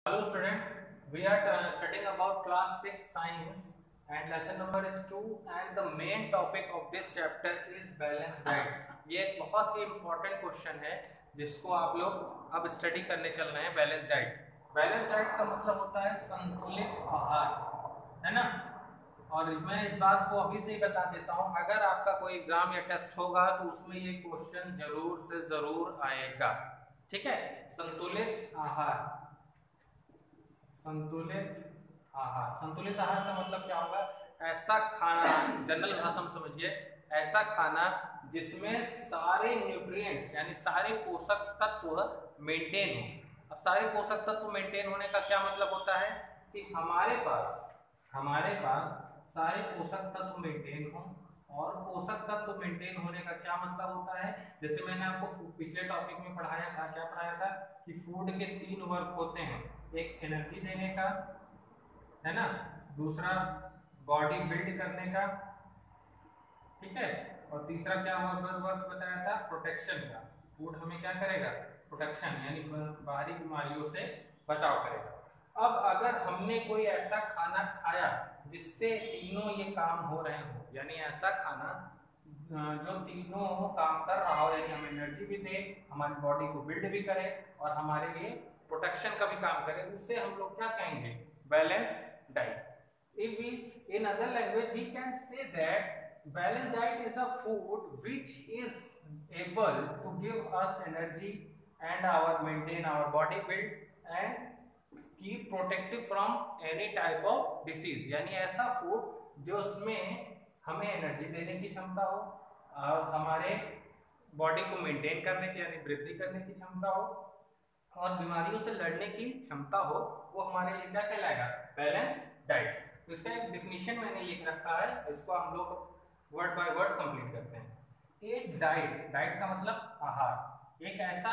Hello student, we are studying about class 6 science and lesson number is 2 and the main topic of this chapter is balanced diet. ये एक बहुत ही important question है जिसको आप लोग अब स्टडी करने चल रहे हैं। बैलेंस डाइट, बैलेंस डाइट का मतलब होता है संतुलित आहार, है ना। और मैं इस बात को अभी से ही बता देता हूँ, अगर आपका कोई एग्जाम या टेस्ट होगा तो उसमें ये क्वेश्चन जरूर से जरूर आएगा। ठीक है, संतुलित आहार, संतुलित आहार, संतुलित आहार का मतलब क्या होगा? ऐसा खाना, जनरल भाषा में समझिए, ऐसा खाना जिसमें सारे न्यूट्रिएंट्स यानी सारे पोषक तत्व मेंटेन हो। अब सारे पोषक तत्व मेंटेन होने का क्या मतलब होता है कि हमारे पास सारे पोषक तत्व मेंटेन हो। और पोषक तत्व मेंटेन होने का क्या मतलब होता है? जैसे मैंने आपको पिछले टॉपिक में पढ़ाया था, क्या पढ़ाया था कि फूड के 3 वर्क होते हैं। एक एनर्जी देने का, है ना, दूसरा बॉडी बिल्ड करने का, ठीक है, और तीसरा क्या वर्क बताया था? प्रोटेक्शन का। फूड हमें क्या करेगा? प्रोटेक्शन यानी बाहरी बीमारियों से बचाव करेगा। अब अगर हमने कोई ऐसा खाना खाया जिससे तीनों ये काम हो रहे हो, यानी ऐसा खाना जो तीनों काम कर रहा हो, यानी हमें एनर्जी भी दे, हमारी बॉडी को बिल्ड भी करे और हमारे लिए प्रोटेक्शन का भी काम करे, उससे हम लोग क्या कहेंगे? Balance diet. If we, in other language, we can say that balanced diet is a food which is able to give us energy and our maintain our body build and keep protective from any type of disease। यानी ऐसा food जो उसमें हमें energy देने की क्षमता हो और हमारे बॉडी को मेंटेन करने की यानी वृद्धि करने की क्षमता हो और बीमारियों से लड़ने की क्षमता हो, वो हमारे लिए क्या कहलाएगा? Balance diet. तो इसका एक डिफिनीशन मैंने लिख रखा है, इसको हम लोग वर्ड बाय वर्ड कंप्लीट करते हैं। एक डाइट, डाइट का मतलब आहार, एक ऐसा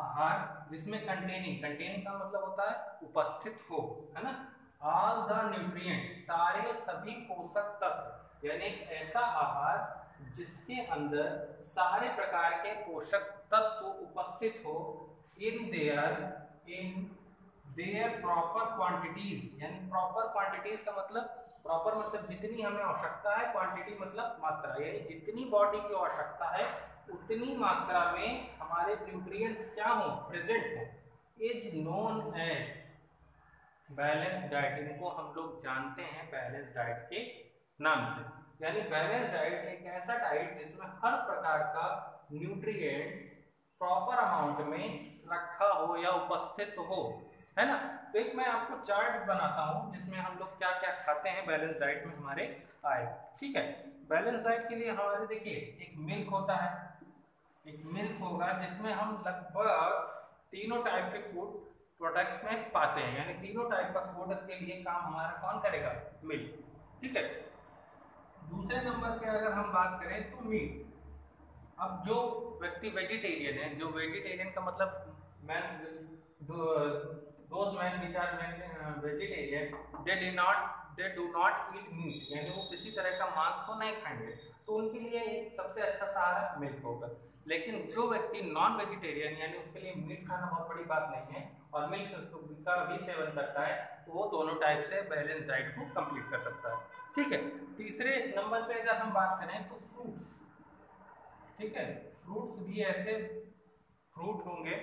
आहार जिसमें कंटेनिंग का मतलब होता है उपस्थित हो, है ना, ऑल द न्यूट्रिएंट्स, सारे सभी पोषक तत्व, यानी एक ऐसा आहार जिसके अंदर सारे प्रकार के पोषक तत्व उपस्थित हो इन देयर प्रॉपर क्वांटिटीज। यानी प्रॉपर क्वांटिटीज का मतलब, प्रॉपर मतलब जितनी हमें आवश्यकता है, क्वांटिटी मतलब मात्रा, यानी जितनी बॉडी की आवश्यकता है उतनी मात्रा में हमारे न्यूट्रिएंट्स क्या हो? प्रेजेंट हो, is known as balance diet. इनको हम लोग जानते हैं बैलेंस डाइट के नाम से। यानी बैलेंस डाइट एक ऐसा डाइट जिसमें हर प्रकार का न्यूट्रिएंट्स प्रॉपर अमाउंट में रखा हो या उपस्थित हो, है ना। तो एक मैं आपको चार्ट बनाता हूं जिसमें हम लोग क्या क्या खाते हैं बैलेंस डाइट में हमारे आए। ठीक है, बैलेंस डाइट के लिए हमारे देखिए एक मिल्क होता है, एक मिल्क होगा जिसमें हम लगभग तीनों टाइप के फूड प्रोडक्ट्स में पाते हैं, यानी तीनों टाइप का फूड के लिए काम हमारा कौन करेगा? मिल्क। ठीक है, दूसरे नंबर पे अगर हम बात करें तो मीट। अब जो व्यक्ति वेजिटेरियन है, जो वेजिटेरियन का मतलब man, those man which are vegetarian, they do not eat meat, यानी वो किसी तरह का मांस को नहीं खाएंगे, तो उनके लिए एक सबसे अच्छा सहारा मिल्क होगा। लेकिन जो व्यक्ति नॉन वेजिटेरियन यानी उसके लिए मीट खाना बहुत बड़ी बात नहीं है और मिल्क का भी सेवन करता है, तो वो दोनों टाइप से बैलेंस डाइट को कंप्लीट कर सकता है। ठीक है, तीसरे नंबर पे अगर हम बात करें तो फ्रूट्स। ठीक है, फ्रूट्स भी ऐसे फ्रूट होंगे,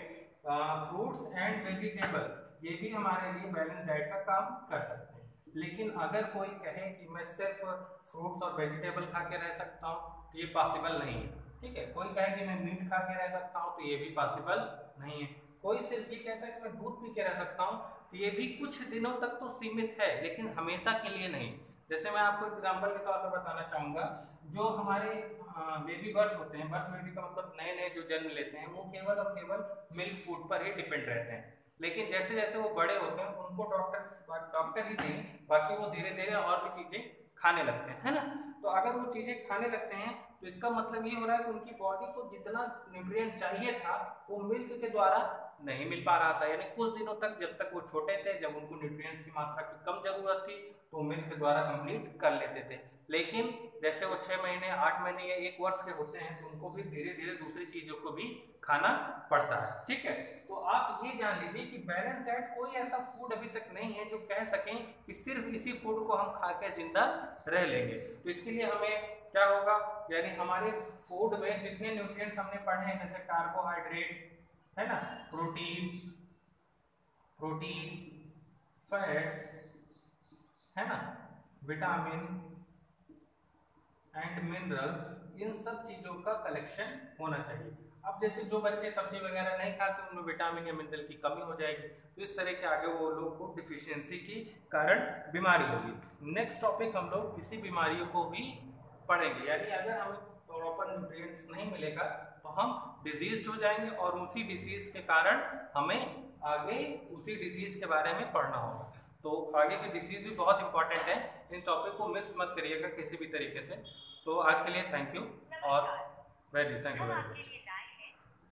फ्रूट्स एंड वेजिटेबल, ये भी हमारे लिए बैलेंस डाइट का काम कर सकते हैं। लेकिन अगर कोई कहे कि मैं सिर्फ फ्रूट्स और वेजिटेबल खा के रह सकता हूँ तो ये पॉसिबल नहीं है। ठीक है, कोई कहे कि मैं मीट खा के रह सकता हूँ तो ये भी पॉसिबल नहीं है। कोई सिर्फ ये कहता है कि मैं दूध पी के रह सकता हूँ तो ये भी कुछ दिनों तक तो सीमित है, लेकिन हमेशा के लिए नहीं। जैसे मैं आपको एग्जांपल के तौर पर बताना चाहूँगा, जो हमारे बेबी बर्थ होते हैं, बर्थ बेबी का मतलब नए नए जो जन्म लेते हैं, वो केवल और केवल मिल्क फूड पर ही डिपेंड रहते हैं। लेकिन जैसे जैसे वो बड़े होते हैं उनको डॉक्टर ही नहीं, बाकी वो धीरे धीरे और भी चीज़ें खाने लगते हैं, है ना। तो अगर वो चीज़ें खाने लगते हैं तो इसका मतलब ये हो रहा है कि उनकी बॉडी को जितना न्यूट्रिएंट चाहिए था वो मिल्क के द्वारा नहीं मिल पा रहा था। यानी कुछ दिनों तक, जब तक वो छोटे थे, जब उनको न्यूट्रिएंट्स की मात्रा की कम जरूरत थी, तो मिल्क के द्वारा कंप्लीट कर लेते थे। लेकिन जैसे वो 6 महीने, 8 महीने या 1 वर्ष के होते हैं, तो उनको भी धीरे धीरे दूसरी चीजों को भी खाना पड़ता है। ठीक है, तो आप ये जान लीजिए कि बैलेंस डाइट कोई ऐसा फूड अभी तक नहीं है जो कह सकें कि सिर्फ इसी फूड को हम खा के जिंदा रह लेंगे। तो इसके लिए हमें क्या होगा, यानी हमारे फूड में जितने न्यूट्रिएंट्स हमने पढ़े हैं, जैसे कार्बोहाइड्रेट है ना, प्रोटीन, फैट्स है ना, विटामिन एंड मिनरल्स, इन सब चीजों का कलेक्शन होना चाहिए। अब जैसे जो बच्चे सब्जी वगैरह नहीं खाते, उनमें विटामिन या मिनरल की कमी हो जाएगी, तो इस तरह के आगे वो लोग को डिफिशियंसी के कारण बीमारी होगी। नेक्स्ट टॉपिक हम लोग इसी बीमारियों को भी पढ़ेंगे, यानी अगर हमें प्रॉपर न्यूट्रिएंट्स नहीं मिलेगा तो हम डिजीज हो जाएंगे, और उसी डिजीज के कारण हमें आगे उसी डिजीज के बारे में पढ़ना होगा। तो आगे की डिसीज भी बहुत इंपॉर्टेंट है, इन टॉपिक को मिस मत करिएगा किसी भी तरीके से। तो आज के लिए थैंक यू, और very thank you very much.